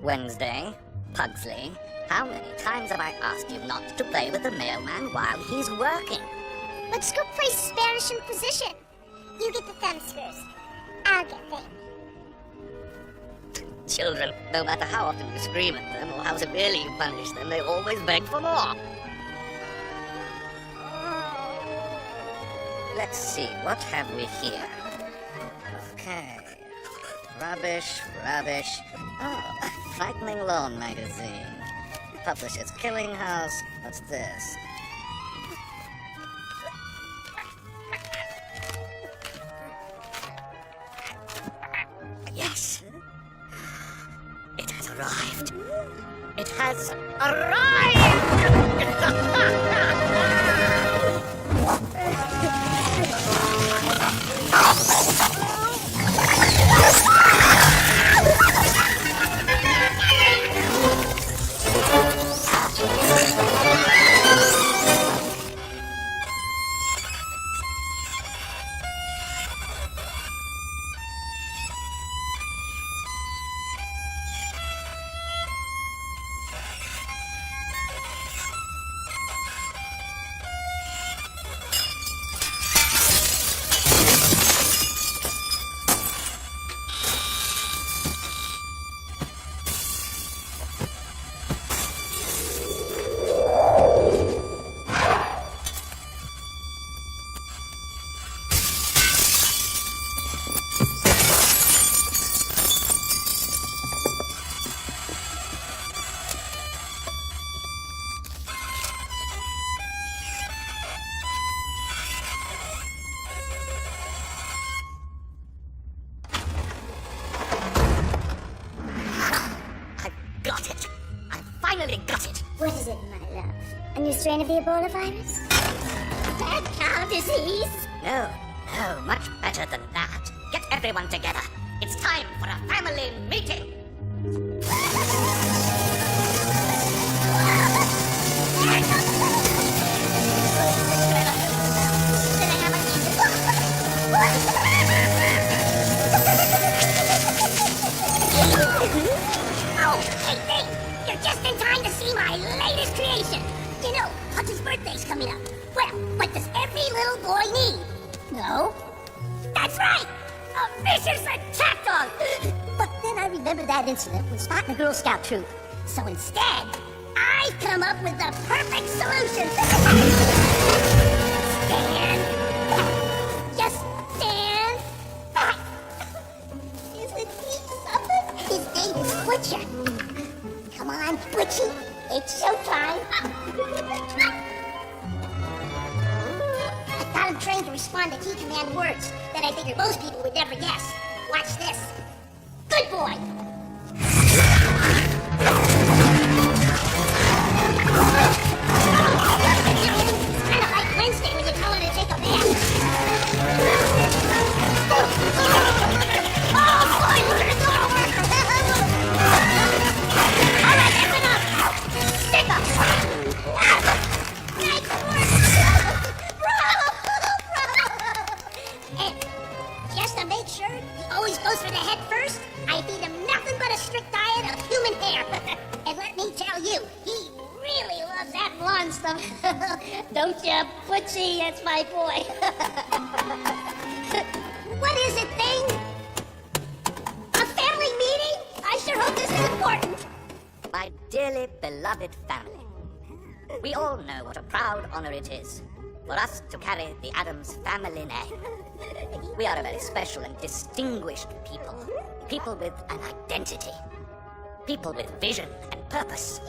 Wednesday, Pugsley, how many times have I asked you not to play with the mailman while he's working? Let's go play Spanish Inquisition. You get the thumbscrews. I'll get them. Children, no matter how often you scream at them or how severely you punish them, they always beg for more. Let's see, what have we here? Okay. Rubbish. Oh, a frightening lawn magazine. Publisher's Killing House. What's this? Yes. It has arrived. It has arrived! What is it, my love? A new strain of the Ebola virus? Mad cow disease? No, much better than that. Get everyone together. It's time for a family meeting. Oh, hey, you're just in time to see my latest creation. You know, Pugsy's birthday's coming up. Well, what does every little boy need? No? That's right! A vicious attack dog! But then I remembered that incident when spotting the Girl Scout troop. So instead, I've come up with the perfect solution. Stand back. Just stand back. Isn't he something? His name is Butcher. Come on, Butchie. It's showtime. I got him trained to respond to key command words that I figure most people would never guess. Watch this. Good boy. It's kind of like Wednesday when you tell her to take a bath. Oh, boy, we're gonna go over. All right, that's enough. Stick up. Nice work. Bravo. And just to make sure he always goes for the head first, I feed him nothing but a strict diet of human hair. And let me tell you, he really loves that blonde stuff. Don't you, Butchie? That's my boy. What is it, thing? A family meeting? I sure hope this is important. My dearly beloved family, we all know what a proud honor it is for us to carry the Addams family name. We are a very special and distinguished people. People with an identity. People with vision and purpose.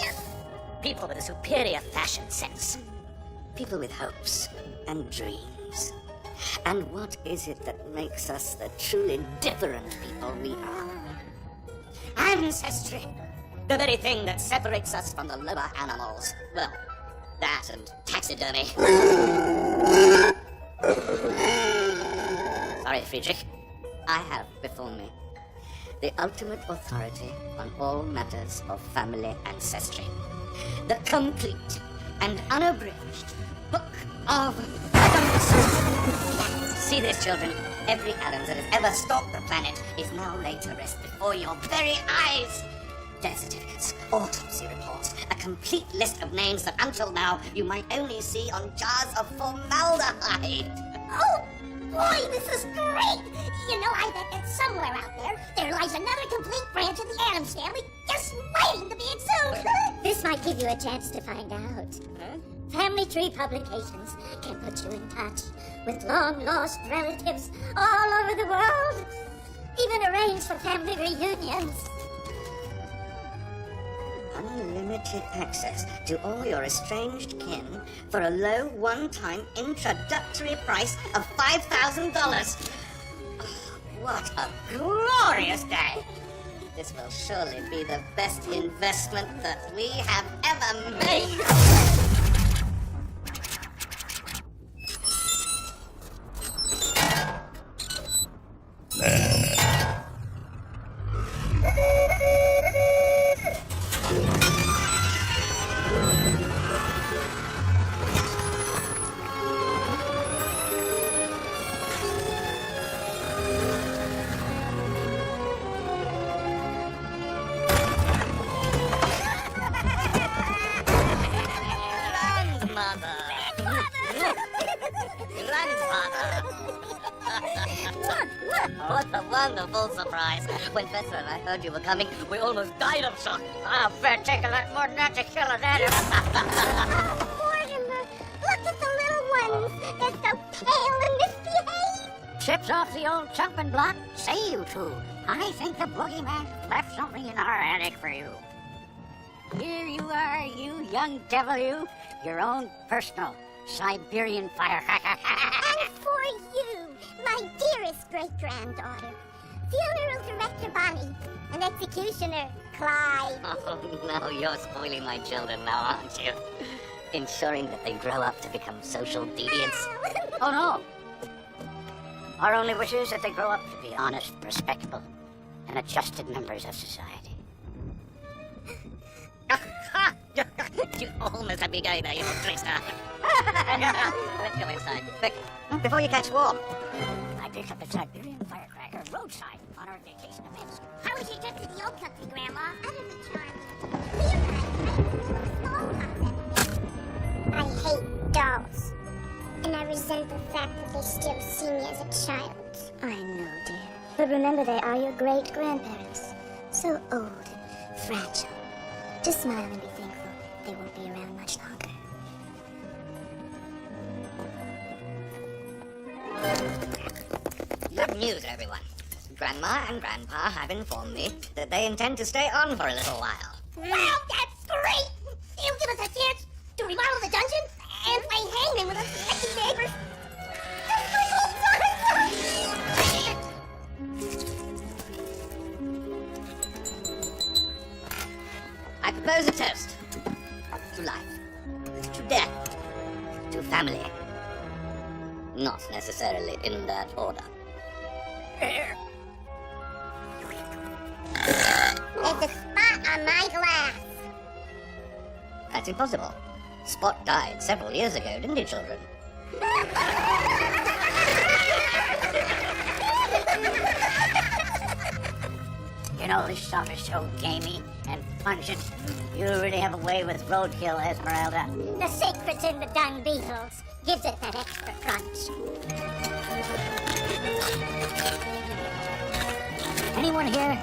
People with a superior fashion sense. People with hopes and dreams. And what is it that makes us the truly different people we are? Ancestry. The very thing that separates us from the lower animals. Well, that and taxidermy. Sorry, Friedrich. I have before me the ultimate authority on all matters of family ancestry. The complete and unabridged Book of Addams. See this, children. Every Addams that has ever stalked the planet is now laid to rest before your very eyes. death certificates, autopsy reports, a complete list of names that until now you might only see on jars of formaldehyde. Oh, boy, this is great! You know, I bet that somewhere out there lies another complete branch of the Addams family just waiting to be exhumed. This might give you a chance to find out. Family Tree Publications can put you in touch with long-lost relatives all over the world. Even arrange for family reunions. Unlimited access to all your estranged kin for a low one-time introductory price of $5,000. What a glorious day! This will surely be the best investment that we have ever made. What a wonderful surprise. When Fetzer and I heard you were coming, we almost died of shock. I'll bet take a lot more than that to kill us, Addams. Mortimer, look at the little ones. They're so pale and misbehaved. Chips off the old chopping block? Say, you two, I think the boogeyman left something in our attic for you. Here you are, you young devil, you. Your own personal Siberian firecracker. And for you, my dearest great-granddaughter, funeral director Bonnie, and executioner Clyde. Oh, no, you're spoiling my children now, aren't you? Ensuring that they grow up to become social deviants. Oh, no. Our only wish is that they grow up to be honest, respectable, and adjusted members of society. You almost had me going there, you little trickster. Let's go inside. Quick, before you catch warm. I picked up a Siberian firecracker roadside on our vacation to Minsk. How was your trip to the old country, Grandma? Utterly charming. I hate dolls. And I resent the fact that they still see me as a child. I know, dear. But remember, they are your great-grandparents. So old and fragile. Just smile and be thankful they won't be around much longer. Good news, everyone. Grandma and Grandpa have informed me that they intend to stay on for a little while. Wow, that's great! It'll give us a chance to remodel the dungeon and play hangman with us sexy neighbors. I propose a toast. To life. To death. To family. Not necessarily in that order. There's a spot on my glass. That's impossible. Spot died several years ago, didn't he, children? You know, this stuff is so gamey and pungent. You really have a way with roadkill, Esmeralda. The secret's in the dung beetles. Gives it that extra crunch. Anyone here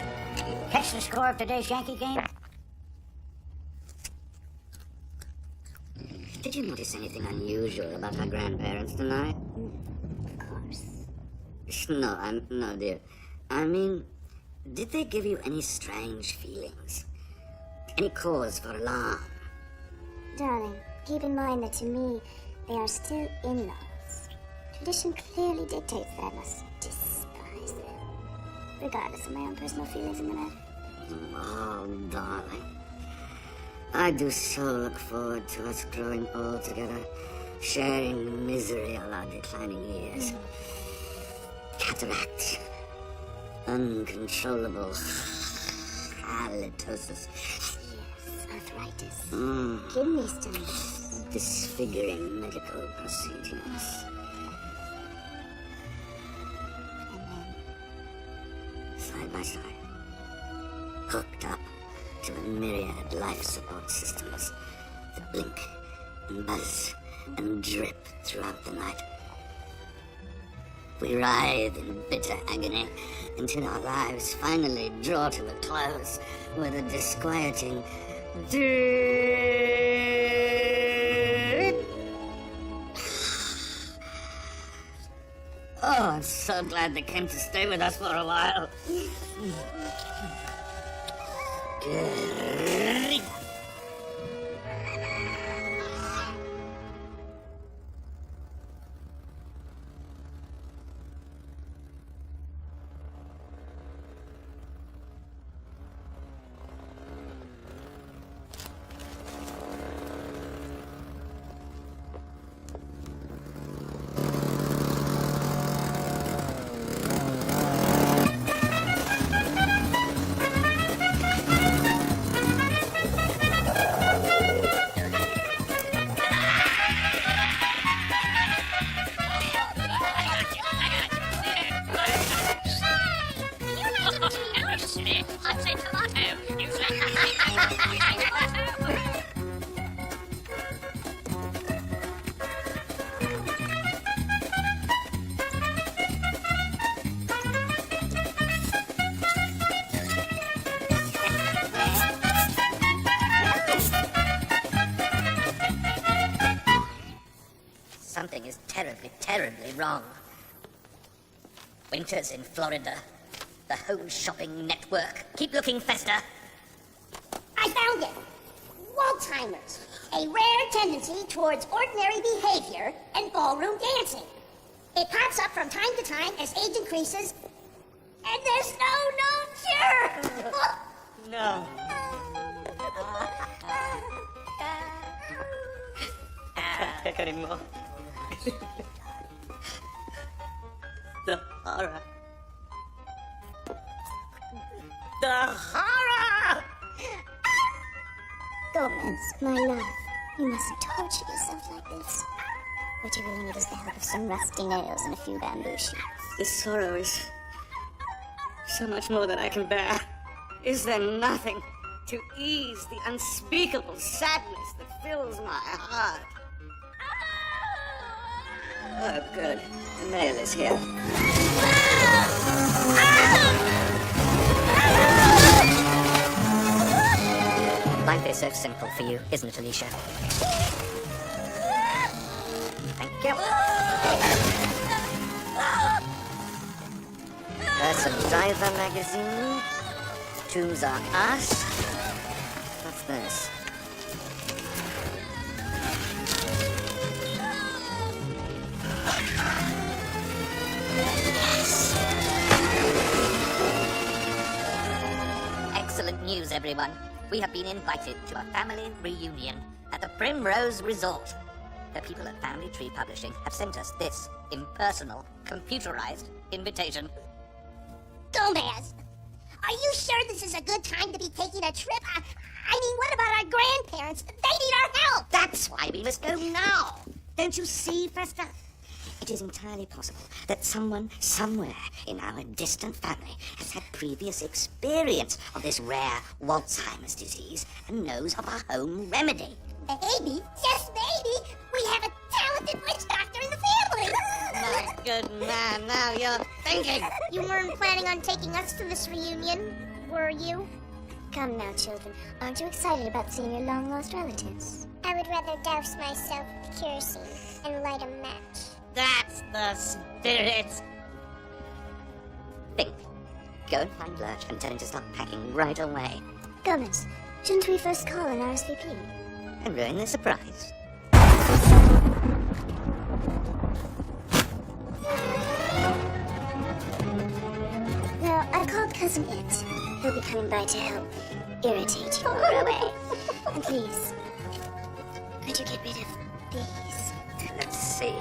catch the score of today's Yankee game? Did you notice anything unusual about our grandparents tonight? Of course. No, dear. I mean, did they give you any strange feelings? Any cause for alarm? Darling, keep in mind that to me, they are still in-laws. Tradition clearly dictates that I must despise them, regardless of my own personal feelings in the matter. Oh, darling. I do so look forward to us growing old together, sharing the misery of our declining years. Cataracts, uncontrollable halitosis, Yes, arthritis, kidney stones. disfiguring medical proceedings. And then, Side by side, hooked up, to the myriad life support systems that blink and buzz and drip throughout the night. We writhe in bitter agony until our lives finally draw to a close with a disquieting drip. Oh, I'm so glad they came to stay with us for a while. Something is terribly, terribly wrong. Winters in Florida. The home shopping network. Keep looking, Fester. I found it. Waltzheimer's, a rare tendency towards ordinary behavior and ballroom dancing. It pops up from time to time as age increases, and there's no known cure. No. Can't take anymore. The horror. The horror! Gomez, my love, you mustn't torture yourself like this. What you really need is the help of some rusty nails and a few bamboo shoots. This sorrow is so much more than I can bear. Is there nothing to ease the unspeakable sadness that fills my heart? Oh, good. The mail is here. Life is so simple for you, isn't it, Alicia? Thank you. Person Diver magazine. Tombs are us. What's this? Excellent news, everyone. We have been invited to a family reunion at the Primrose Resort. The people at Family Tree Publishing have sent us this impersonal, computerized invitation. Gomez, are you sure this is a good time to be taking a trip? I mean, what about our grandparents? They need our help. That's why we must go now. Don't you see, Fester? It is entirely possible that someone, somewhere in our distant family has had previous experience of this rare Waltzheimer's disease and knows of a home remedy. Maybe, just maybe, we have a talented witch doctor in the family. My good man, now you're thinking. You weren't planning on taking us to this reunion, were you? Come now, children. Aren't you excited about seeing your long-lost relatives? I would rather douse myself with kerosene and light a match. That's the spirit. Think. Go and find Lurch and tell him to start packing right away. Gomez, shouldn't we first call an RSVP? And ruin the surprise. Well, I called Cousin It. He'll be coming by to help irritate you more away. And please, could you get rid of these? Let's see.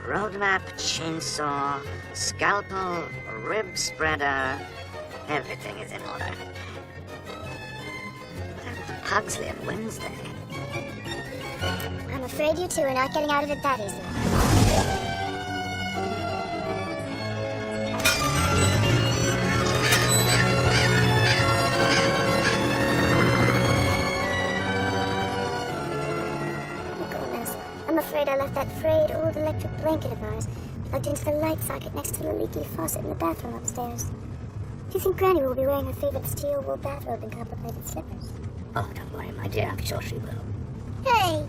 Roadmap, chainsaw, scalpel, rib spreader. Everything is in order. Pugsley and Wednesday. I'm afraid you two are not getting out of it that easily. electric blanket of ours plugged into the light socket next to the leaky faucet in the bathroom upstairs. Do you think Granny will be wearing her favorite steel wool bathrobe and copper-plated slippers? Oh, don't worry, my dear. I'm sure she will. Hey,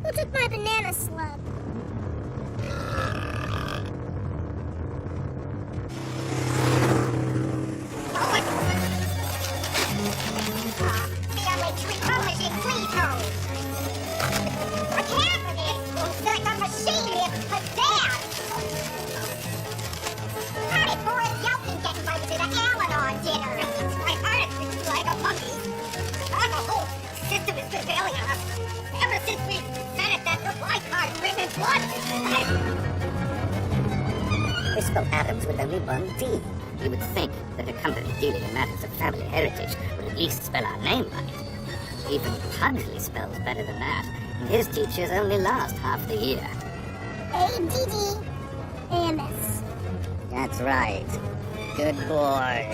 who took my banana slug? They spell Addams with only one D. You would think that a company dealing in matters of family heritage would at least spell our name right. Even Pugsley spells better than that, and his teachers only last half the year. A-D-D-A-M-S. That's right. Good boy.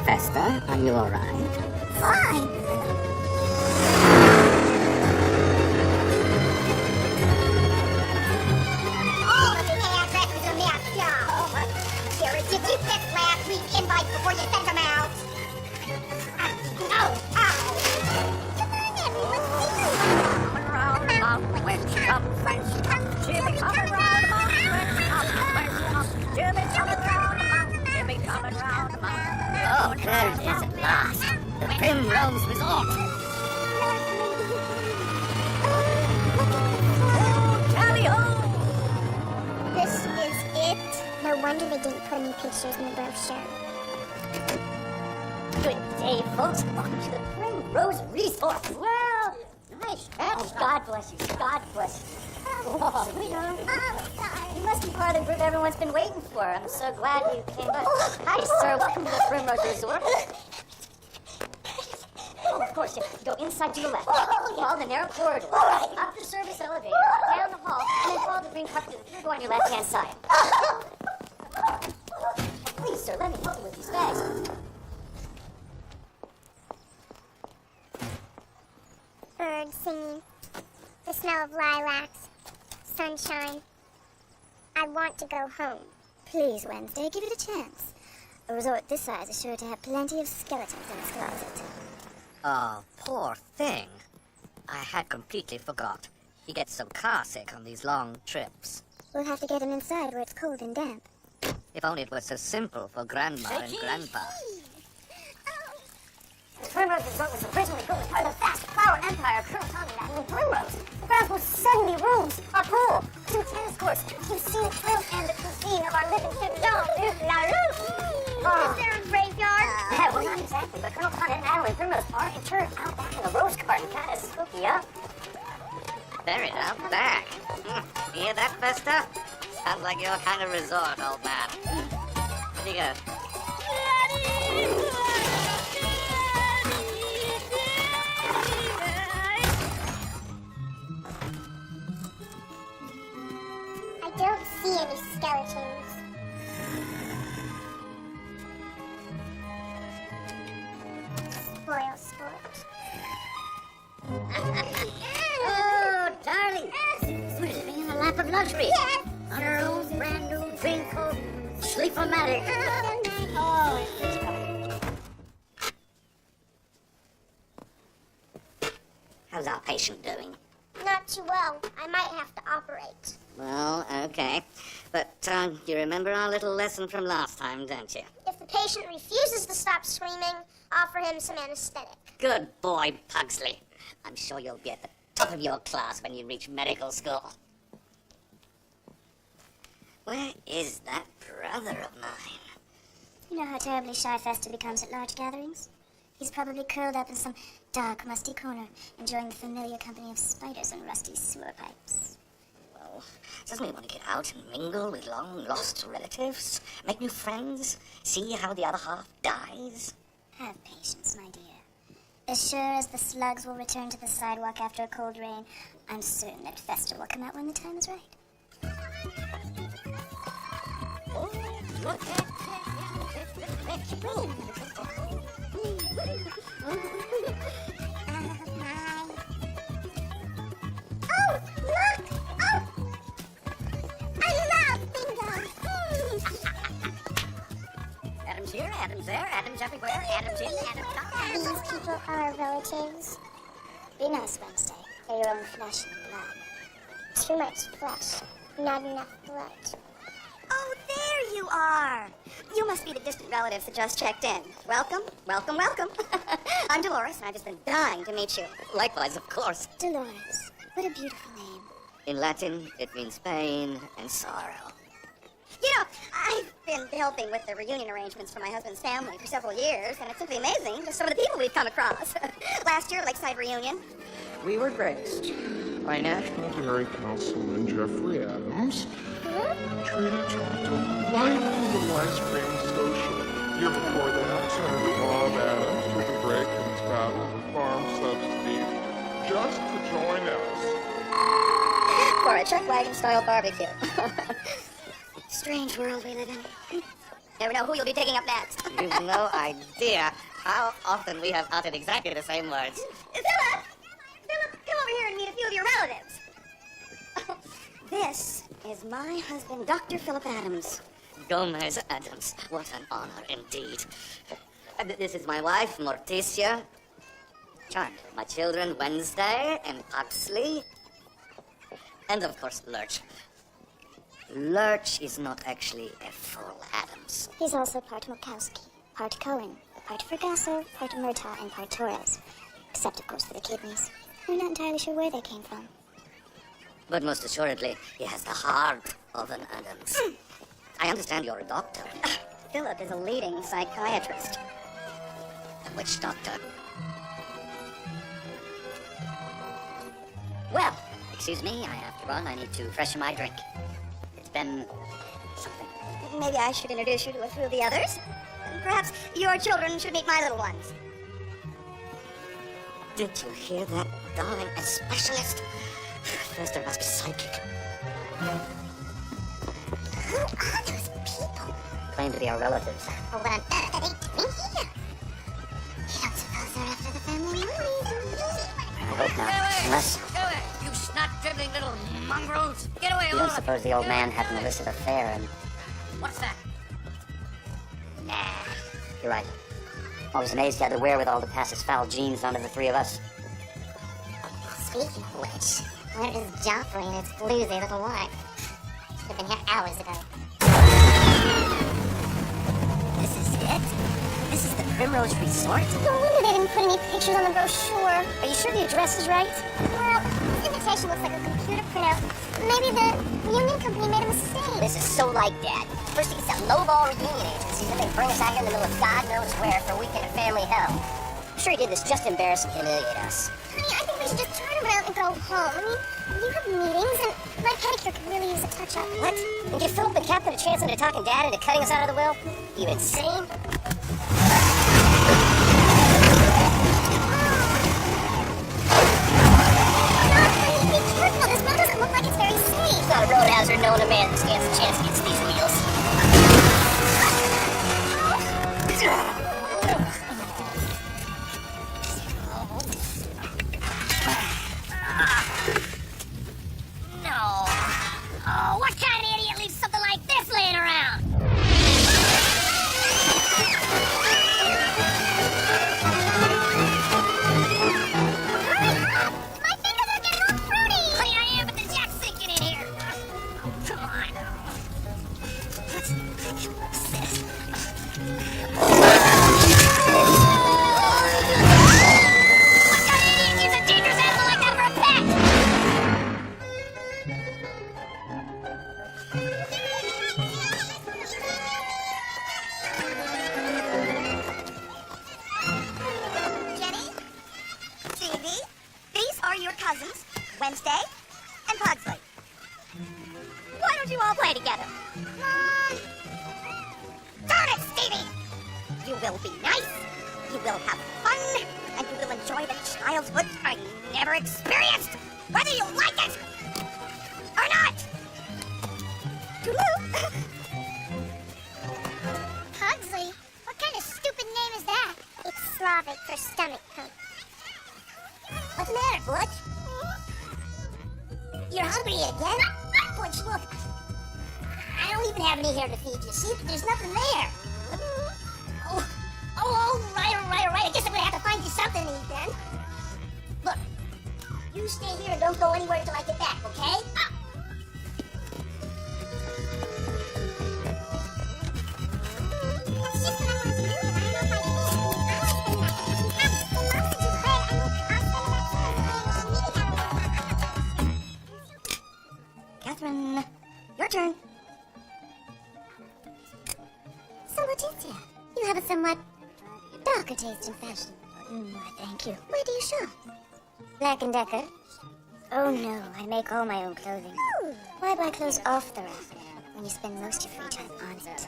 Fester, are you all right? Fine. All of the addresses are messed up. Sarah, did you fix last week's invite before you sent them out? Oh, come on, everyone, Oh, there it is at last. The Primrose Resort. Tally-ho! This is it? No wonder they didn't put any pictures in the brochure. Good day, folks. Welcome to the Primrose Resort. Well, nice. Oh, God bless you. God bless you. Oh, sweetheart. You must be part of the group everyone's been waiting for. I'm so glad you came by. Hi, sir. Welcome to the Primrose Resort. Oh, of course, you go inside to the left. Follow the narrow corridor. Up the service elevator. Down the hall. And then follow the green carpet to the third door on your left-hand side. Please, sir, let me help you with these bags. Birds singing. The smell of lilacs. Sunshine. I want to go home. Please, Wednesday, give it a chance. A resort this size is sure to have plenty of skeletons in its closet. Oh, poor thing. I had completely forgot. He gets so car sick on these long trips. We'll have to get him inside where it's cold and damp. If only it was so simple for Grandma and Grandpa. The Primrose Resort was originally built as part of the vast flower empire of Colonel Tommy and the Primrose. The grounds boast 70 rooms, a pool, 2 tennis courts, 2 scenic trails, and the cuisine of our living ship, Jean Luc Larouche. Is there a graveyard? Well, not exactly, but Colonel Tommy and Adeline Primrose are interred out back in the rose garden. Kind of spooky, huh? Buried out back. You hear that, Festa? Sounds like your kind of resort, old man. Where'd you go? I don't see any skeletons. Spoil sport. Oh, darling. We're living in a lap of luxury. Yes. On our own brand new drink called Sleep-O-Matic. Oh, it's coming. How's our patient doing? Not too well. I might have to operate. Well, okay. But you remember our little lesson from last time, don't you? If the patient refuses to stop screaming, offer him some anesthetic. Good boy, Pugsley. I'm sure you'll be at the top of your class when you reach medical school. Where is that brother of mine? You know how terribly shy Fester becomes at large gatherings? He's probably curled up in some dark, musty corner, enjoying the familiar company of spiders and rusty sewer pipes. Well, doesn't he want to get out and mingle with long-lost relatives? Make new friends? See how the other half dies? Have patience, my dear. As sure as the slugs will return to the sidewalk after a cold rain, I'm certain that Fester will come out when the time is right. Oh, look at Oh, look! Oh! I love bingo! Addams here, Addams there, Addams everywhere, Addams in, Addams out. These people are our relatives. Be nice, Wednesday. They're your own flesh and blood. Too much flesh, not enough blood. Oh, there you are. You must be the distant relatives that just checked in. Welcome, welcome, welcome. I'm Dolores, and I've just been dying to meet you. Likewise, of course. Dolores, what a beautiful name. In Latin, it means pain and sorrow. You know, I've been helping with the reunion arrangements for my husband's family for several years, and it's simply amazing just some of the people we've come across. Last year, Lakeside Reunion. We were graced by National Dairy Councilman Jeffrey Addams. Treated to a delightful little ice cream social. Year before that, Senator Bob Addams took a break in his battle for farm subsidies just to join us. For a chuck wagon-style barbecue. Strange world we live in. Never know who you'll be taking up next. You've no idea how often we have uttered exactly the same words. Philip! Philip, come over here and meet a few of your relatives. This is my husband, Dr. Philip Addams. Gomez Addams. What an honor indeed. This is my wife, Morticia. Charmed. My children, Wednesday and Pugsley. And of course, Lurch. Lurch is not actually a full Addams. He's also part Murkowski, part Cohen, part Fergasso, part Murtaugh, and part Torres. Except, of course, for the kidneys. We're not entirely sure where they came from. But most assuredly, he has the heart of an Addams. I understand you're a doctor. Philip is a leading psychiatrist. Which doctor? Well, excuse me, I have to run. I need to freshen my drink. It's been something. Maybe I should introduce you to a few of the others. Perhaps your children should meet my little ones. Did you hear that, darling? A specialist? First there must be psychic. Who are those people? Claim to be our relatives. Or what on earth are they doing here? You don't suppose they're after the family memories? I hope not. Unless Get away, you snot-dribbling little mongrels. Get away, you don't suppose the old man had an illicit affair and... What's that? Nah, you're right. Always amazed he had the wherewithal to pass his foul genes onto the three of us. Speaking of which, where is Joffrey and his floozy little wife? Should have been here hours ago. This is it? This is the Primrose Resort? No wonder they didn't put any pictures on the brochure. Are you sure the address is right? Well, this invitation looks like a computer printout. Maybe the reunion company made a mistake. This is so like Dad. First he gets that lowball reunion agency, then they bring us out here in the middle of God knows where for a weekend of family hell. I'm sure he did this just to embarrass and humiliate us. Honey, I think we should just turn around and go home. I mean, you have meetings, and my pedicure could really use a touch-up. What? And give Philip and Captain a chance into talking Dad into cutting us out of the will? You insane? Be careful, this road doesn't look like it's very safe. It's not a road hazard knowing a man that stands a chance against these wheels. No. Oh, what kind of idiot leaves something like this laying around? My fingers are getting all fruity. Honey, I am, but the jack's sinking in here. Oh, come on. What kind of idiot gives a dangerous animal like that for a pet? Jenny? Stevie? These are your cousins, Wednesday and Pugsley. Why don't you all play together? Darn it, Stevie! You will be nice, you will have fun, and you will enjoy the childhood I never experienced, whether you like it or not! Toodaloo! Pugsley? What kind of stupid name is that? It's Slavic for stomach pump. What's the matter, Butch? You're hungry again? Butch, look. I don't even have any here to feed you. See, there's nothing there. Oh, right. I guess I'm gonna have to find you something to eat then. Look, you stay here and don't go anywhere until I get back, okay? That's just what I want to do, and I don't know if I can eat it. Catherine, your turn. So what is it? You have a somewhat darker taste in fashion. Why, thank you. Where do you shop? Black & Decker? Oh no, I make all my own clothing. Why buy clothes off the rack when you spend most of your free time on it?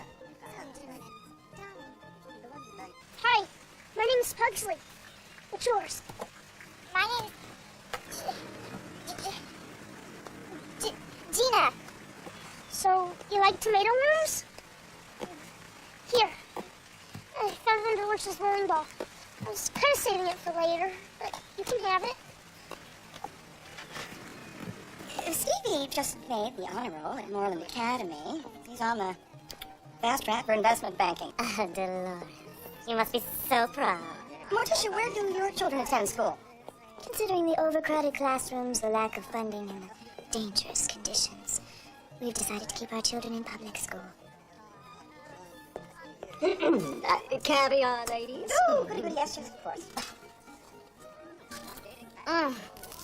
Hi, my name's Pugsley. What's yours? My name is Gina. So, you like tomato worms? Here. I found it under Lurch's bowling ball. I was kind of saving it for later, but you can have it. Stevie just made the honor roll at Moreland Academy. He's on the fast track for investment banking. Dolores, you must be so proud. Morticia, where do your children attend school? Considering the overcrowded classrooms, the lack of funding, and the dangerous conditions, we've decided to keep our children in public school. Caviar, ladies. Oh, goody, yes, of course.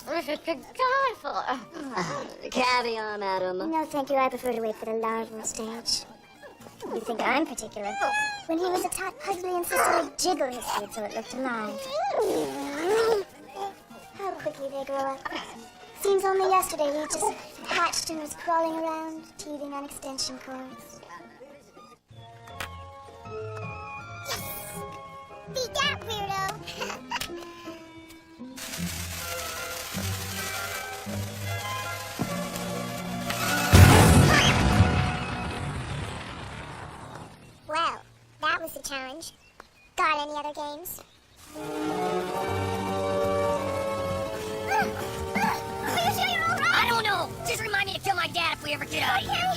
This is delightful. Caviar, madam. No, thank you. I prefer to wait for the larval stage. You think I'm particular? When he was a tot, Pugsley insisted I jiggle his feet so it looked alive. How quickly they grow up. Seems only yesterday he just hatched and was crawling around, teething on extension cords. Yes! Beat that, weirdo! Well, that was the challenge. Got any other games? Are you sure you're all right? I don't know. Just remind me to kill my dad if we ever get out of here.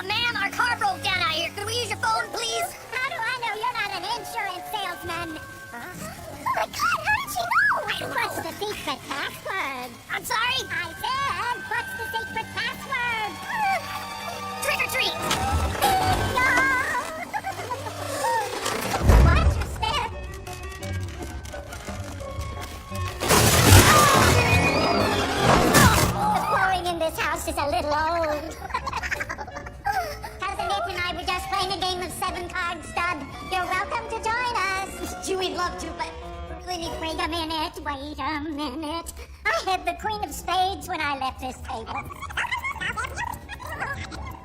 Ma'am, our car broke down out here. Could we use your phone, please? How do I know you're not an insurance salesman? Oh my God, how did she know? What's the secret password? I'm sorry? I said, what's the secret password? Trick or treat. Watch your step. The flooring in this house is a little old. Cousin Nick and I were just playing a game of 7-card stud. You're welcome to join us. We'd love to, but Wait a minute, wait a minute. I had the Queen of Spades when I left this table.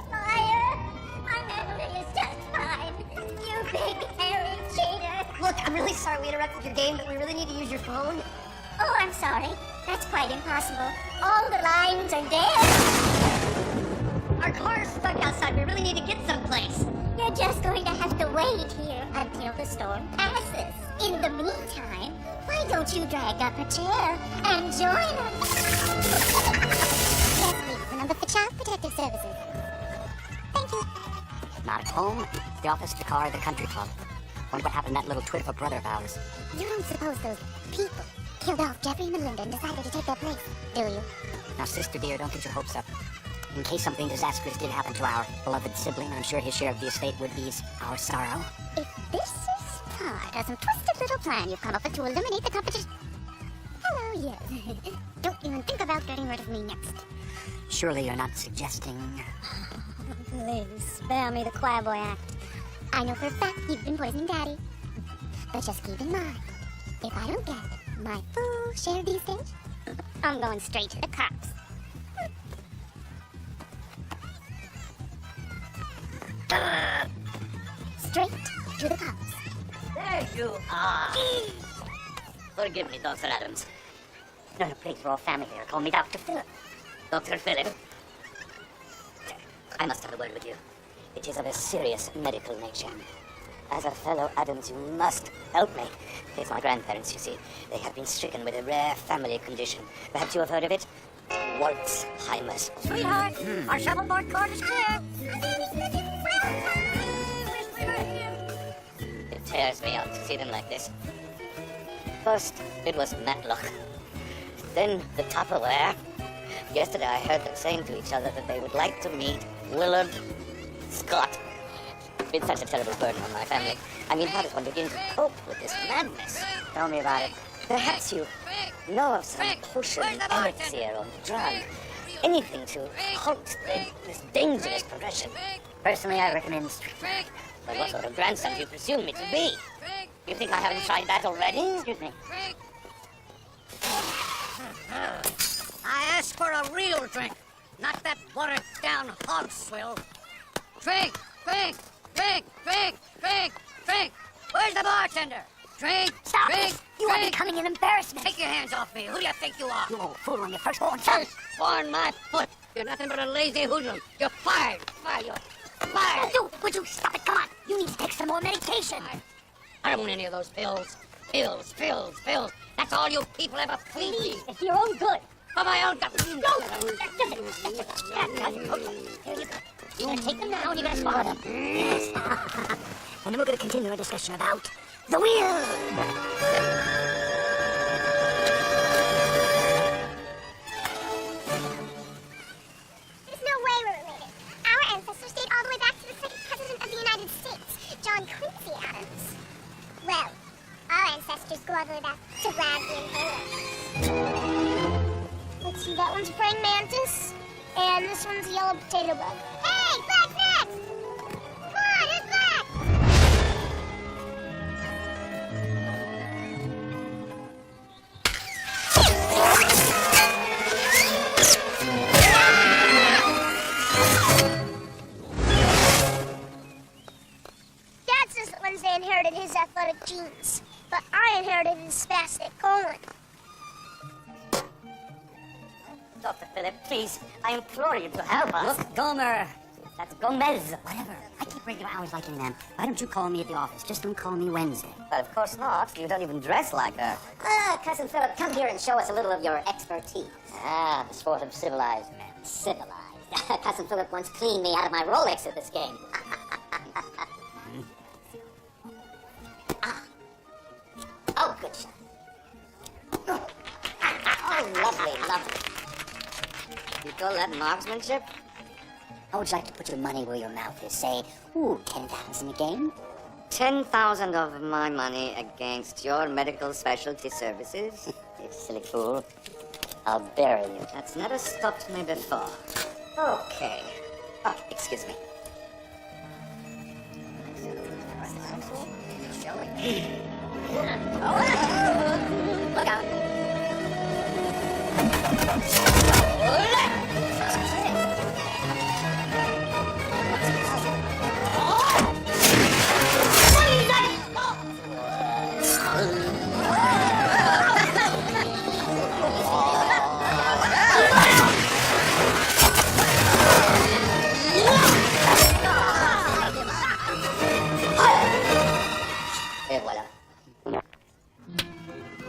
Liar! My memory is just fine. You big, hairy cheater. look, I'm really sorry we interrupted your game, but we really need to use your phone. Oh, I'm sorry. That's quite impossible. All the lines are dead. Our car's stuck outside. We really need to get someplace. You're just going to have to wait here until the storm passes. In the meantime, why don't you drag up a chair and join us? Yes, please. The number for Child Protective Services. Thank you. Not at home. The office, the car, the country club. Wonder what happened to that little twit of a brother of ours. You don't suppose those people killed off Jeffrey and Melinda and decided to take their place, do you? Now, sister dear, don't get your hopes up. In case something disastrous did happen to our beloved sibling, I'm sure his share of the estate would ease our sorrow. If this is part of some twisted little plan you've come up with to eliminate the competition... Hello, yes. Don't even think about getting rid of me next. Surely you're not suggesting... Please, spare me the choir boy act. I know for a fact you've been poisoning Daddy. But just keep in mind, if I don't get my full share of the estate, I'm going straight to the cops. Straight to the cops. There you are. Forgive me, Dr. Addams. No, please, we're all family here. Call me Dr. Philip. Dr. Philip. I must have a word with you. It is of a serious medical nature. As a fellow Addams, you must help me. It's my grandparents, you see. They have been stricken with a rare family condition. Perhaps you have heard of it? Waltzheimer's. Sweetheart, our shuffleboard court is clear. It tears me up to see them like this. First, it was Matlock. Then the Tupperware. Yesterday I heard them saying to each other that they would like to meet Willard Scott. It's been such a terrible burden on my family. I mean, how does one begin to cope with this madness? Tell me about it. Perhaps you know of some potion, elixir, or drug. Anything to halt this dangerous progression. Personally, I recommend street. But what sort of grandson do you presume me to be? You think I haven't tried that already? Excuse me. I asked for a real drink, not that watered-down hog swill. Drink, drink, drink, drink, drink, drink. Where's the bartender? Drink, Stop drink, this! You are drink. becoming an embarrassment. Take your hands off me. Who do you think you are? You old fool on your firstborn son. On my foot. You're nothing but a lazy hoodlum. You're fired. You're fired. Would you stop it? Come on. You need to take some more medication. I don't want any of those pills. Pills, pills, pills. That's all you people ever feed me. It's for your own good. For my own... Here you go. You're going to take them now and you're going to swallow them. Yes. And then we're going to continue our discussion about the wheel. There's no way we're related. Our ancestors date all the way back to the second president of the United States, John Quincy Addams. Well, our ancestors go all the way back to Bradley and Taylor. Let's see, that one's a praying mantis, and this one's a yellow potato bug. Hey, Black's next! Come on, it's Black! Dad says that Wednesday inherited his athletic genes, but I inherited his spastic colon. Dr. Philip, please, I implore you to help us. Look, Gomer. That's Gomez. Whatever. I keep regular hours like in them. Why don't you call me at the office? Just don't call me Wednesday. But of course not. You don't even dress like her. Cousin Philip, come here and show us a little of your expertise. Ah, the sport of civilized men. Civilized. Cousin Philip once cleaned me out of my Rolex at this game. Oh, good shot. Oh, lovely, lovely. You call that marksmanship? How would you like to put your money where your mouth is? Say, ooh, 10,000 a game? 10,000 of my money against your medical specialty services? You silly fool. I'll bury you. That's never stopped me before. Okay. Oh, excuse me. Look out. Et voilà.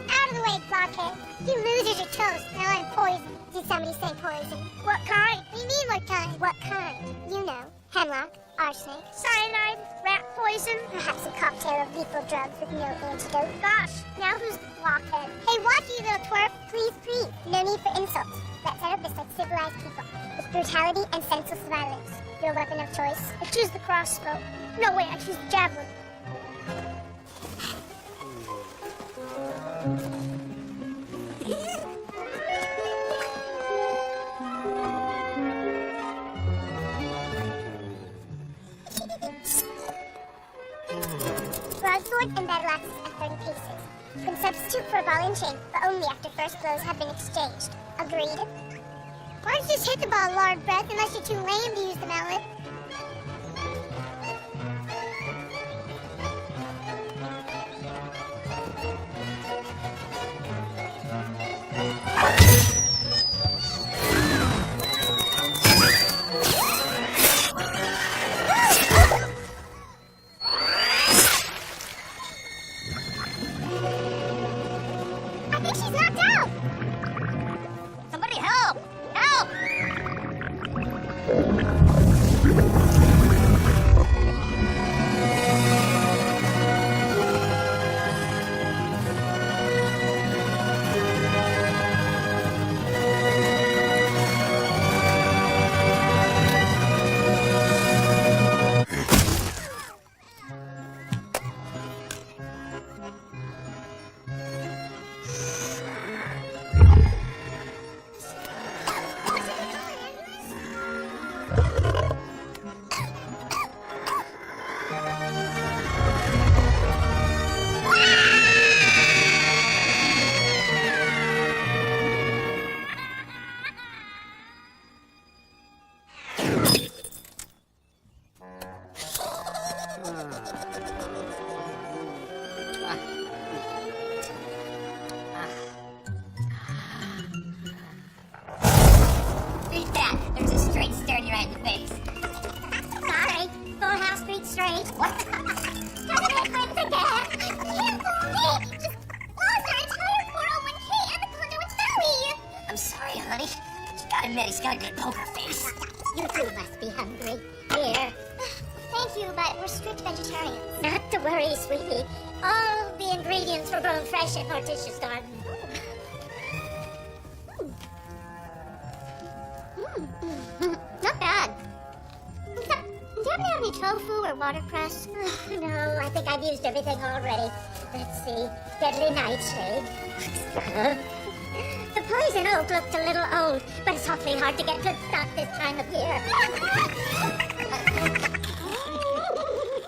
Out of the way, blockhead. You losers are toast. Now I'm poison. Did somebody say poison? What kind? What do you mean what kind? What kind? You know. Hemlock, arsenic, cyanide, rat poison, perhaps a cocktail of lethal drugs with no antidote. Gosh, now who's the blockhead? Hey, watch you little twerp. Please, please. No need for insults. Let's set up this like civilized people. With brutality and senseless violence. Your weapon of choice. I choose the crossbow. No, wait, I choose the javelin. Broadsword and battle axes at 30 paces. You can substitute for a ball and chain, but only after first blows have been exchanged. Agreed? Why don't you just hit the ball, Lord Breath, unless you're too lame to use the mallet? I think she's knocked out. Somebody help! Help! Read that. There's a straight staring you right in the face. Sorry, Full House Street straight. What? Doesn't make friends again. I can't believe we just lost our entire 401k and the condo with Zoe. I'm sorry, honey. You gotta admit, he's got a good poker face. You two must be hungry. Here. Thank you, but we're strict vegetarians. Not to worry, sweetie. All the ingredients were grown fresh in Morticia's garden. Not bad. Except, do you happen to have any tofu or watercress? No, I think I've used everything already. Let's see. Deadly nightshade. The poison oak looked a little old, but it's awfully hard to get good stock this time of year.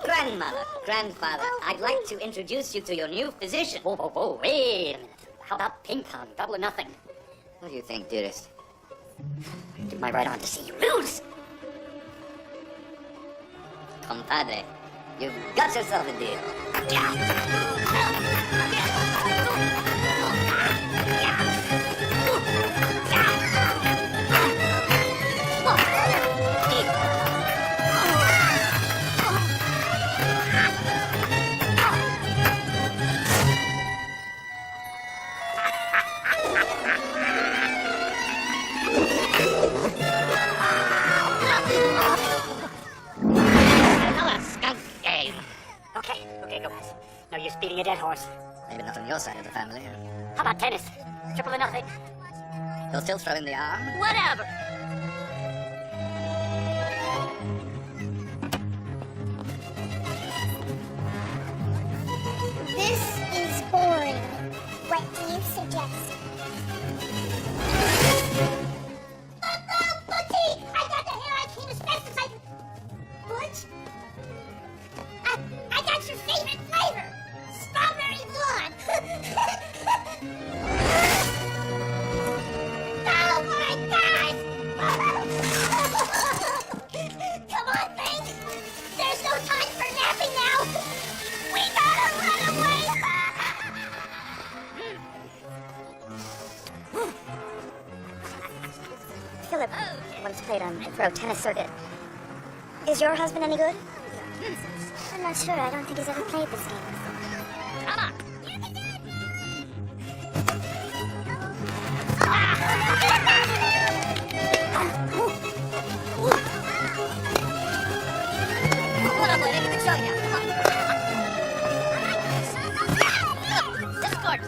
Grandmother, grandfather, I'd like to introduce you to your new physician. Whoa, whoa, whoa, wait a minute. How about ping pong? Double or nothing. What do you think, dearest? Do my right arm to see you lose. Compadre, you've got yourself a deal. Another skunk game. Okay, go guys. No use beating a dead horse. Maybe not on your side of the family. How about tennis? Triple or nothing. You'll still throw in the arm? Whatever. This is boring. What do you suggest? Butchie! I got the hair I came as fast as I... Butch? I got your favorite flavor! Strawberry blonde! Oh my God! Come on, Bank! There's no time for napping now! We gotta run away! Philip once played on a pro tennis circuit. Is your husband any good? I'm not sure. I don't think he's ever played this game before. Come on. Hold on, boy, make a good showing now. Come on. This court.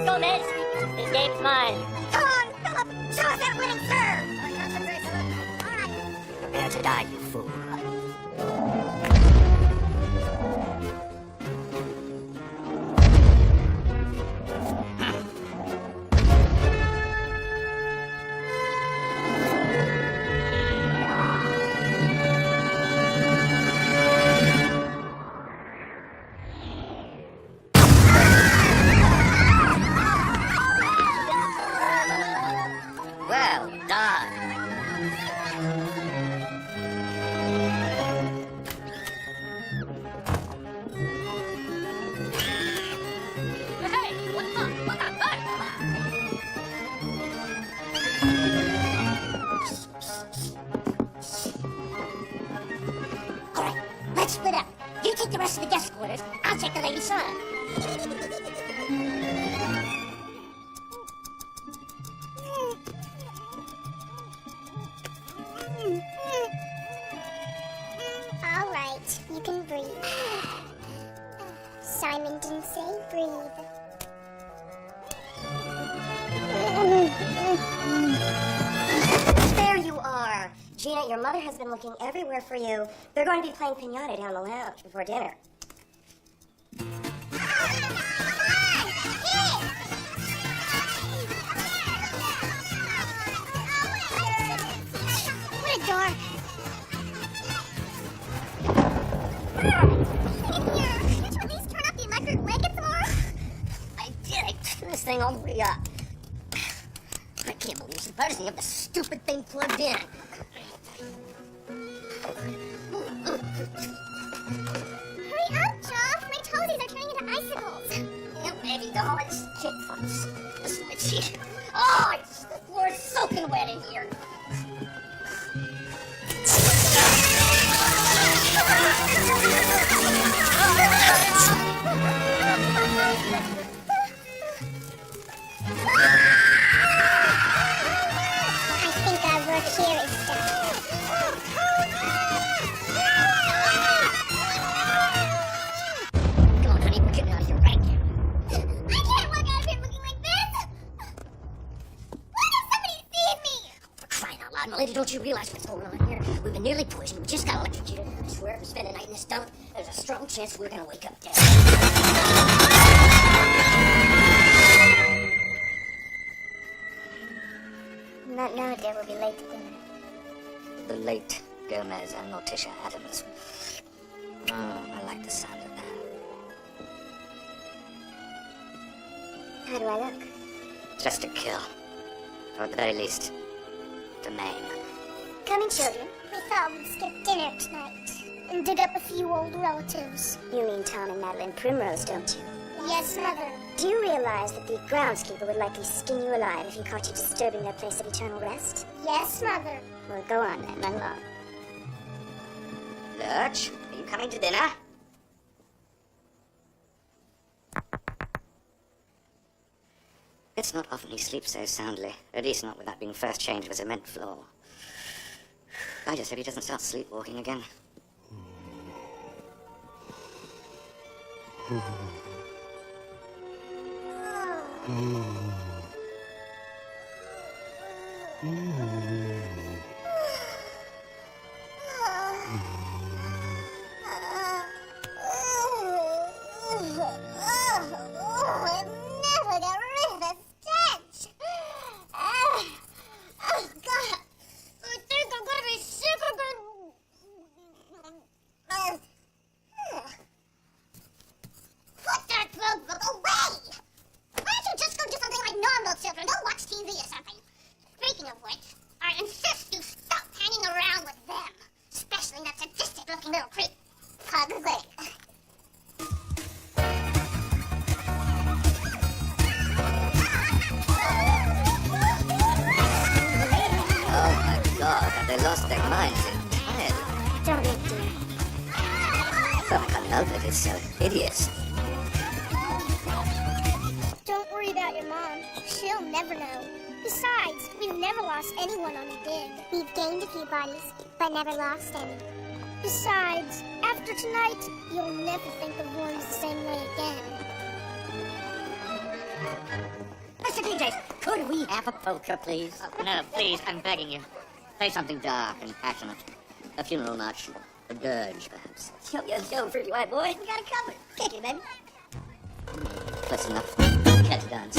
Gomez. This game's mine. Come on, Philip! Show us that winning serve! Prepare to die, you fool. Well done. All right, let's split up. You take the rest of the guest quarters. I'll check the ladies' sauna. All right, you can breathe. Simon didn't say breathe. There you are. Gina, your mother has been looking everywhere for you. They're going to be playing pinata down the lounge before dinner. What a dork. Can't you at least turn up the electric blanket some more? I did. I turned this thing all the way up. I can't believe somebody doesn't have the stupid thing plugged in. Hurry up, Joff. My toesies are turning into icicles. Get ready, doll. It's shit fucks. The switch here. Oh, the floor's soaking wet in here. I think our work here is done. Come on, honey, we're getting out of here right now. I can't walk out of here looking like this! What if somebody sees me? For crying out loud, milady, don't you realize what's going on here? We've been nearly poisoned. We just got electrocuted. I swear if we spend the night in this dump, there's a strong chance we're gonna wake up dead. Not now, dear. We'll be late to dinner. The late Gomez and Morticia Addams. Oh, I like the sound of that. How do I look? Just a kill. Or at the very least, to maim. Come in, children. We thought we'd skip dinner tonight and dig up a few old relatives. You mean Tom and Madeline Primrose, don't you? Yes, Mother. Do you realize that the groundskeeper would likely skin you alive if he caught you disturbing their place of eternal rest? Yes, Mother. Well, go on then, run along. Lurch, are you coming to dinner? It's not often he sleeps so soundly, at least not without being first changed of a cement floor. I just hope he doesn't start sleepwalking again. They lost their minds entirely. Don't make do. But I can't help it, it's so hideous. Don't worry about your mom. She'll never know. Besides, we've never lost anyone on the dig. We've gained a few bodies, but never lost any. Besides, after tonight, you'll never think of Worms the same way again. Mr. DJ, could we have a polka, please? No, please, I'm begging you. Play something dark and passionate. A funeral march. A dirge, perhaps. Yo, pretty white boy. We got it covered. Kick it, baby. Close enough. Cat to dance.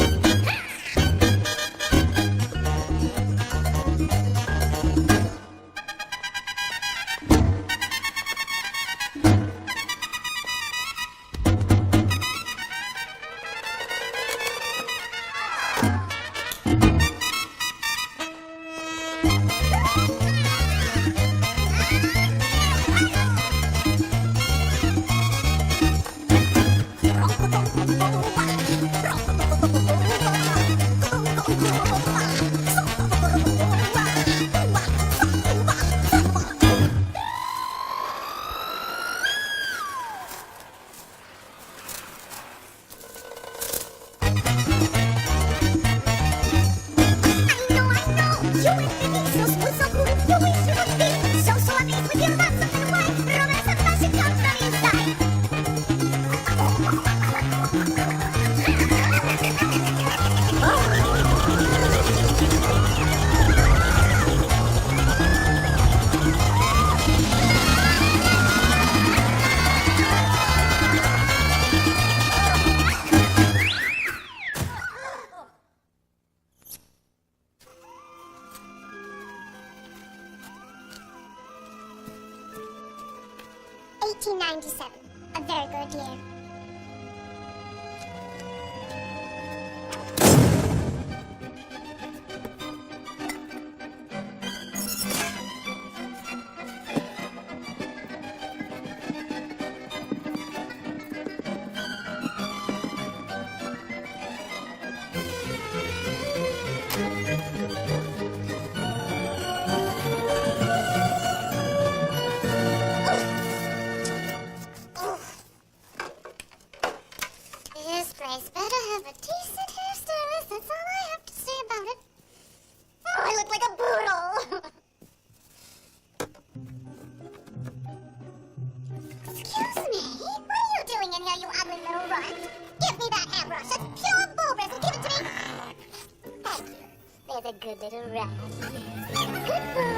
A very good year. This place better have a decent hairstylist. That's all I have to say about it. Oh, I look like a poodle. Excuse me. What are you doing in here, you ugly little runt? Give me that hairbrush. It's pure bulbous. Give it to me. Thank you. There's a good little rat. Good boy.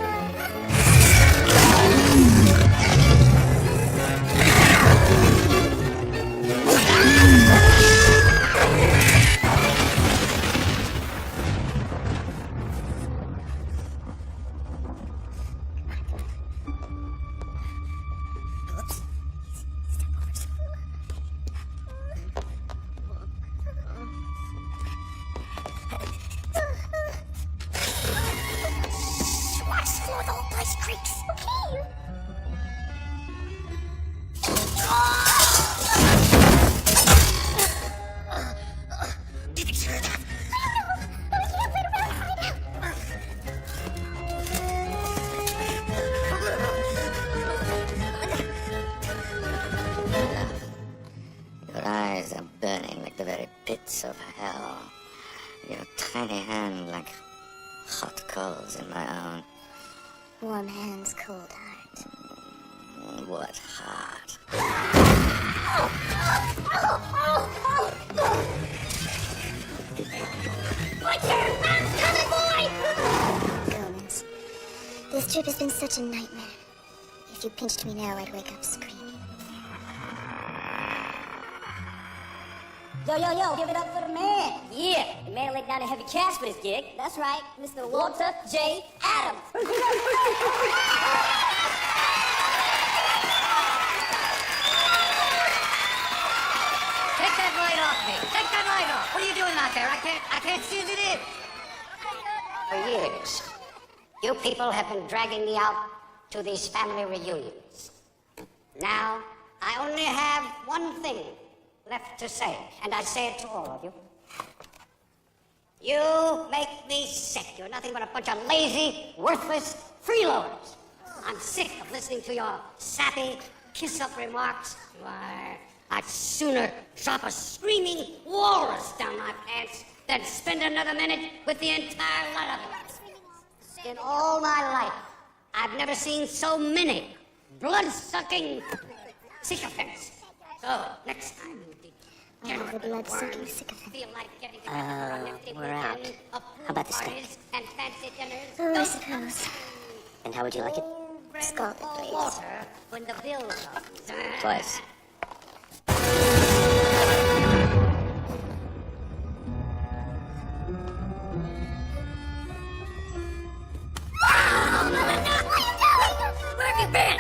Your eyes are burning like the very pits of hell. Your tiny hand like hot coals in my own. Warm hands, cold heart. What heart? Gomez, this trip has been such a nightmare. If you pinched me now, I'd wake up screaming. Yo, give it up for the man. Yeah, the man laid down a heavy cash for this gig. That's right, Mr. Walter J. Addams. Take that light off me. Take that light off. What are you doing out there? I can't see as it is. For years, you people have been dragging me out to these family reunions. Now, I only have one thing left to say, and I say it to all of you. You make me sick. You're nothing but a bunch of lazy, worthless freeloaders. I'm sick of listening to your sappy, kiss-up remarks. Why, I'd sooner drop a screaming walrus down my pants than spend another minute with the entire lot of them. In all my life, I've never seen so many blood-sucking sycophants. So, next time, The blood-sucking sycophant. we're out. How about the steak? Oh, I suppose. And how would you like it? Scald it, please. Water when the bill comes. Twice. Where have you been?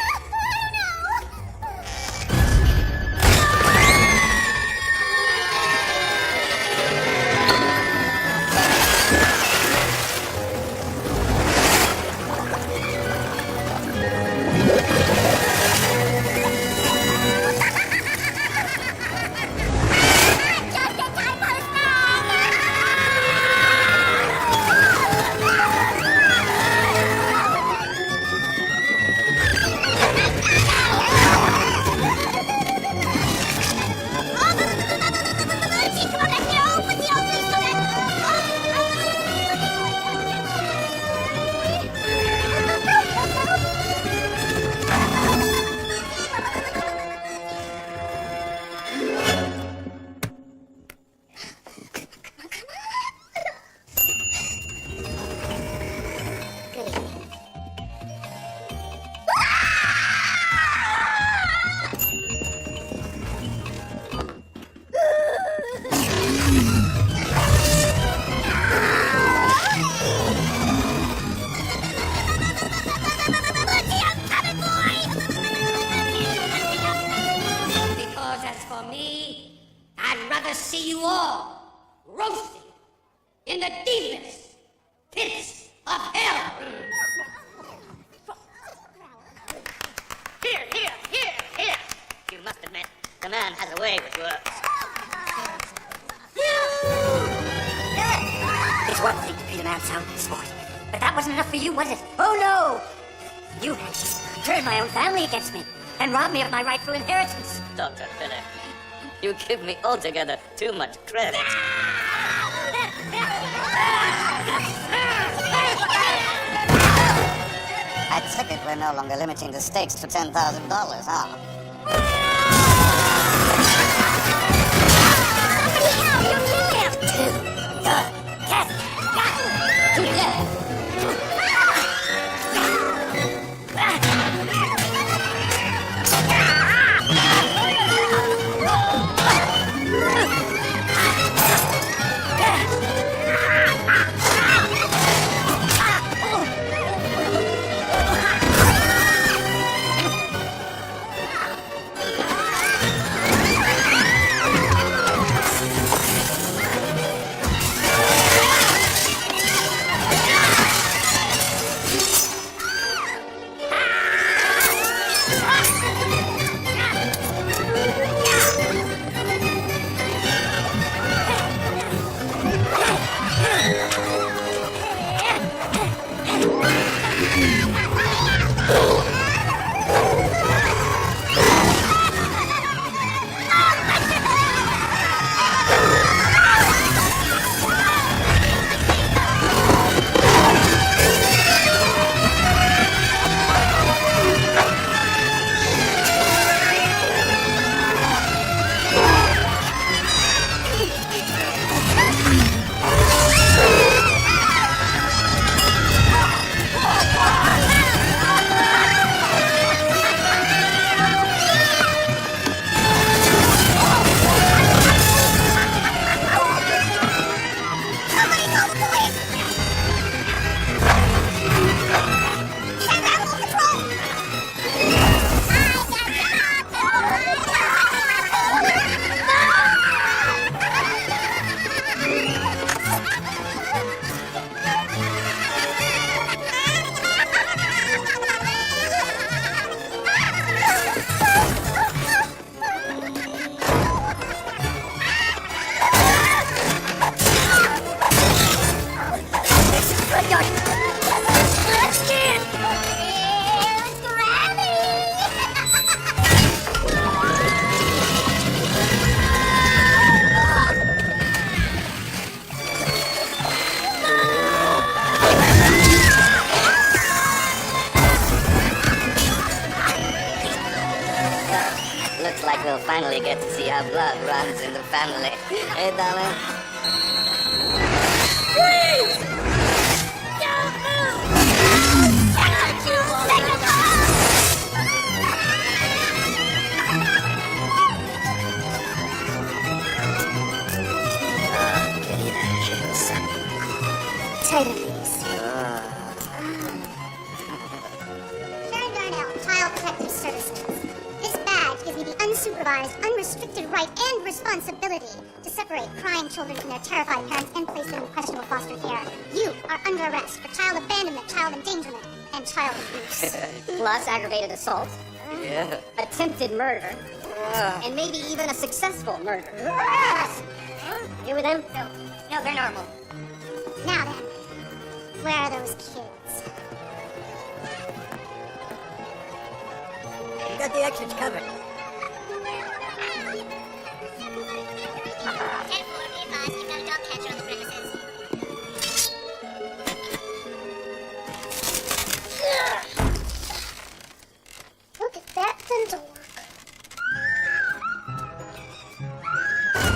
Because as for me, I'd rather see you all roasted in the deepest pits of hell. Here! You must admit, the man has a way with words. It's one thing to beat a man out in sport, but that wasn't enough for you, was it? Oh no! You had turned my own family against me and robbed me of my rightful inheritance. Dr. Philip, you give me altogether too much credit. I take it we're no longer limiting the stakes to $10,000, huh? we'll finally get to see how blood runs in the family. Hey, darling? Please! Don't move! Don't you take it off! Services. This badge gives me the unsupervised, unrestricted right and responsibility to separate crying children from their terrified parents and place them in questionable foster care. You are under arrest for child abandonment, child endangerment, and child abuse. Plus aggravated assault. Yeah. Attempted murder. And maybe even a successful murder. You with them? No, they're normal. Now then, where are those kids? You got the exits covered. 10-4, be advised, you've got a dog catcher on the premises. Look at that dental work.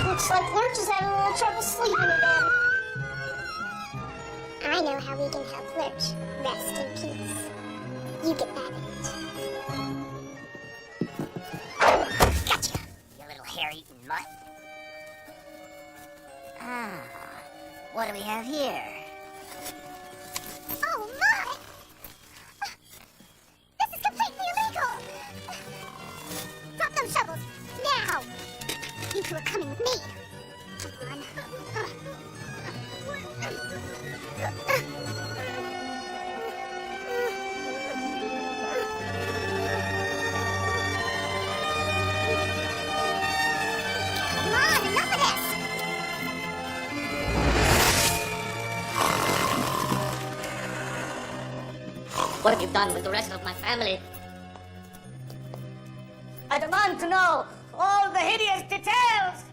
Looks like Lurch is having a little trouble sleeping again. I know how we can help Lurch rest in peace. You get that Gotcha, you little hair-eating mutt. Ah, what do we have here? Oh my! This is completely illegal! Drop those shovels, now! You two are coming with me. Come on. Come on, enough of this! What have you done with the rest of my family? I demand to know all the hideous details!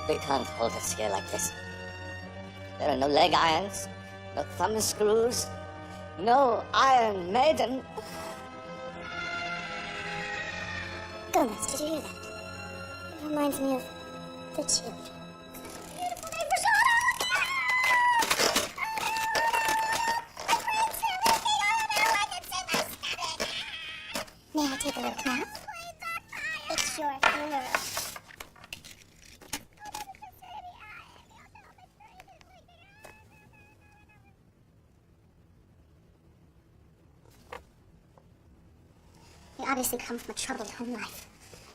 We can't hold us here like this. There are no leg irons, no thumb screws, no Iron Maiden. Gomez, did you hear that? It reminds me of the children. Beautiful day for May I take a look now? It's your funeral. They obviously come from a troubled home life.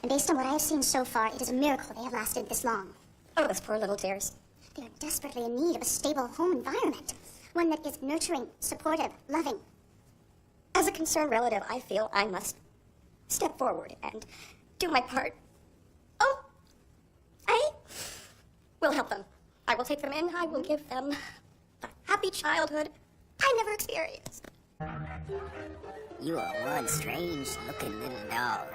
And based on what I have seen so far, it is a miracle they have lasted this long. Oh, those poor little dears. They are desperately in need of a stable home environment. One that is nurturing, supportive, loving. As a concerned relative, I feel I must step forward and do my part. Oh, I will help them. I will take them in. I will give them the happy childhood I never experienced. You are one strange-looking little dog.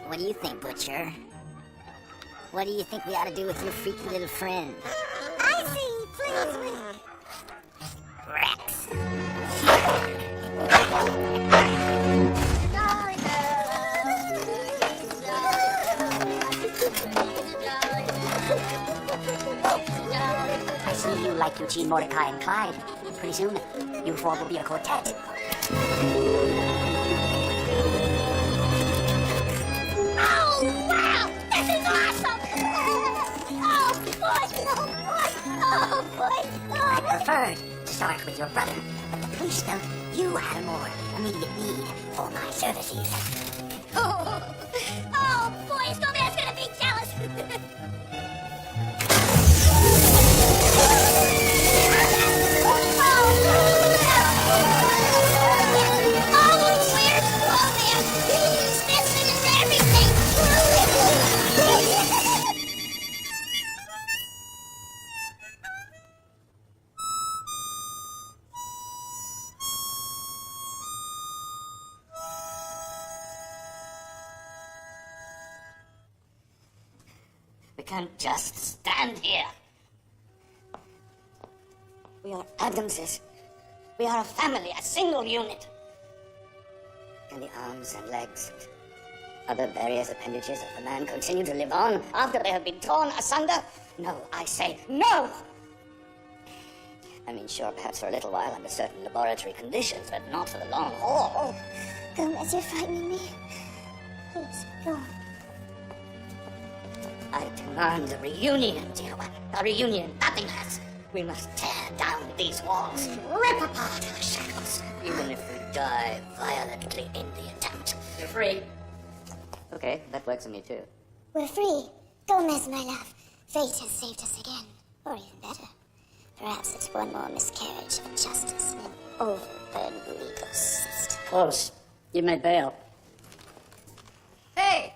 What do you think, Butcher? What do you think we ought to do with your freaky little friend? I see, please. Rex. I see you like Eugene, Mordecai, and Clyde. Pretty soon, you four will be a quartet. Oh, wow! This is awesome! Oh, boy! Oh, boy! I preferred to start with your brother, but the police felt you had a more immediate need for my services. Oh, boy, Snowman's gonna be jealous! We can't just stand here. We are Addamses. We are a family, a single unit. Can the arms and legs and other various appendages of the man continue to live on after they have been torn asunder? No, I say no! I mean, sure, perhaps for a little while under certain laboratory conditions, but not for the long haul. Gomez, you're frightening me. Please, go on. I do And a reunion, dear one. A reunion nothing less. We must tear down these walls, rip apart our shackles, even if we die violently in the attempt. You're free. Okay, that works for me too. We're free. Gomez, my love. Fate has saved us again. Or even better. Perhaps it's one more miscarriage of justice in an overburdened legal system. Close. You made bail. Hey!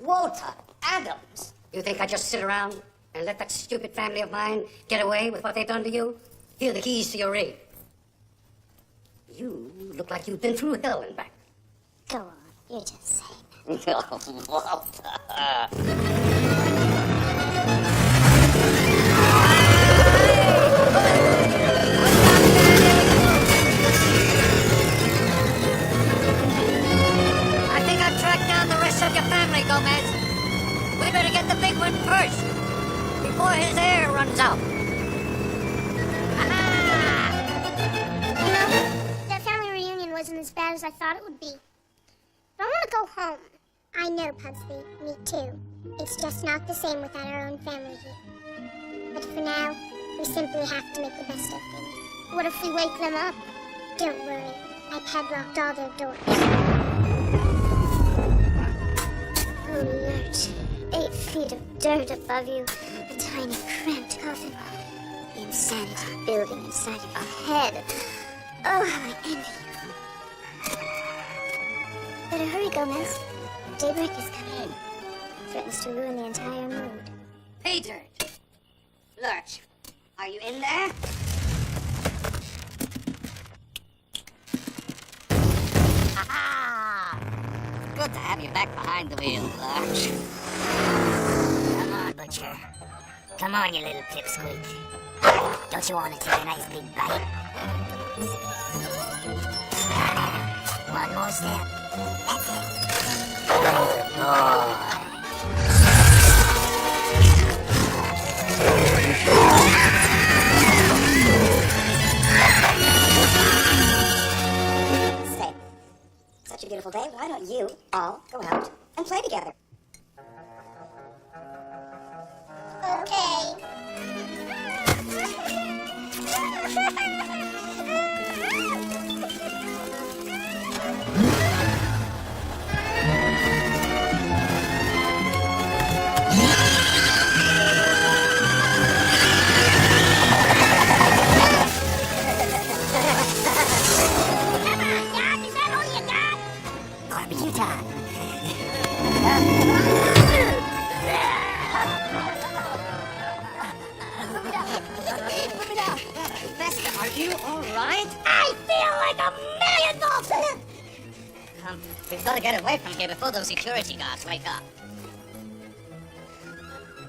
Walter Addams! You think I just sit around and let that stupid family of mine get away with what they've done to you? Here are the keys to your rig. You look like you've been through hell and back. Go on. You're just saying. Walter. I think I've tracked down the rest of your family, Gomez. We better get the big one first, before his hair runs out. That family reunion wasn't as bad as I thought it would be. But I want to go home. I know, Pugsley. Me too. It's just not the same without our own family here. But for now, we simply have to make the best of things. What if we wake them up? Don't worry. I padlocked all their doors. Oh, Lurch. 8 feet of dirt above you. A tiny cramped coffin. The insanity building inside of your head. Oh, how I envy you. Better hurry, Gomez. Daybreak is coming in. Threatens to ruin the entire mood. Peter! Lurch, are you in there? Ah! Good to have you back behind the wheel, Lurch. Come on, Butcher. Come on, you little pipsqueak. Don't you want to take a nice big bite? One more step. That's it. Good boy. Say, such a beautiful day, why don't you all go out and play together? Okay. Barbecue time. Vesta, are you all right? I feel like $1,000,000! We've got to get away from here before those security guards wake up.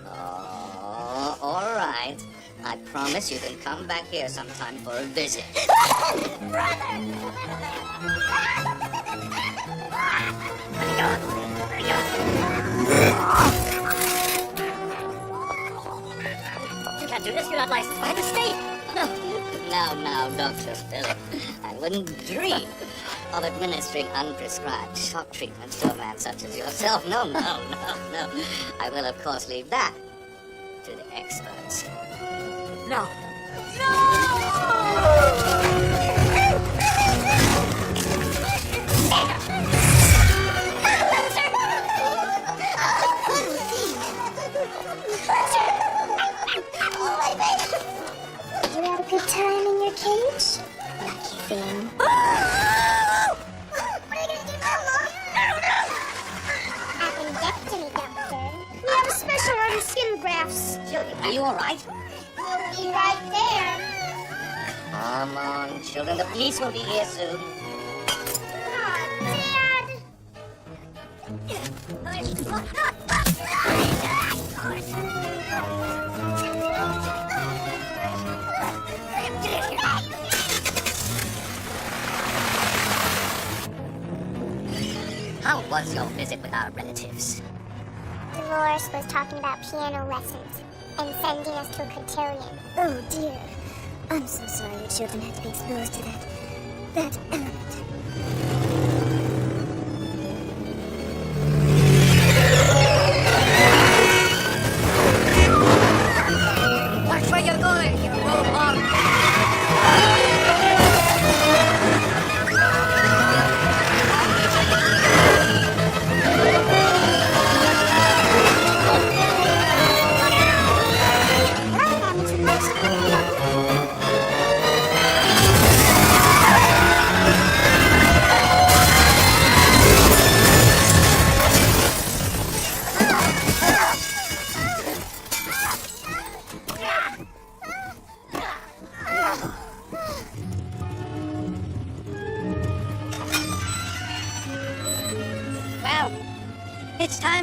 Oh, all right. I promise you can come back here sometime for a visit. You can't do this. You're not licensed by the state. Now, Dr. Philip, I wouldn't dream of administering unprescribed shock treatments to a man such as yourself. No. I will, of course, leave that to the experts. No. You had a good time in your cage? Lucky thing. What are you gonna do now, Mom? Appendectomy, Doctor. We have a special on skin grafts. Children, are you all right? We'll be right there. Come on, children. The police will be here soon. Dad! How was your visit with our relatives? Dolores was talking about piano lessons and sending us to a cotillion. Oh dear. I'm so sorry your children had to be exposed to that element.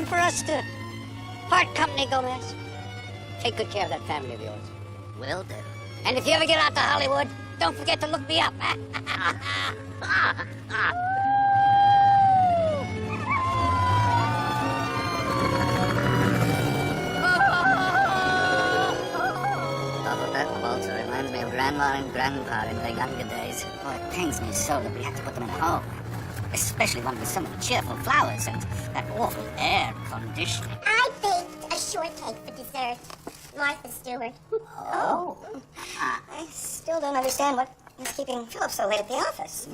time for us to part company, Gomez. Take good care of that family of yours. Will do. And if you ever get out to Hollywood, don't forget to look me up. Oh, that waltz reminds me of Grandma and Grandpa in their younger days. Oh, it pains me so that we have to put them in a home. Especially one with so many cheerful flowers and that awful air conditioning. I baked a shortcake for dessert. Martha Stewart. Oh. I still don't understand what is keeping Philip so late at the office.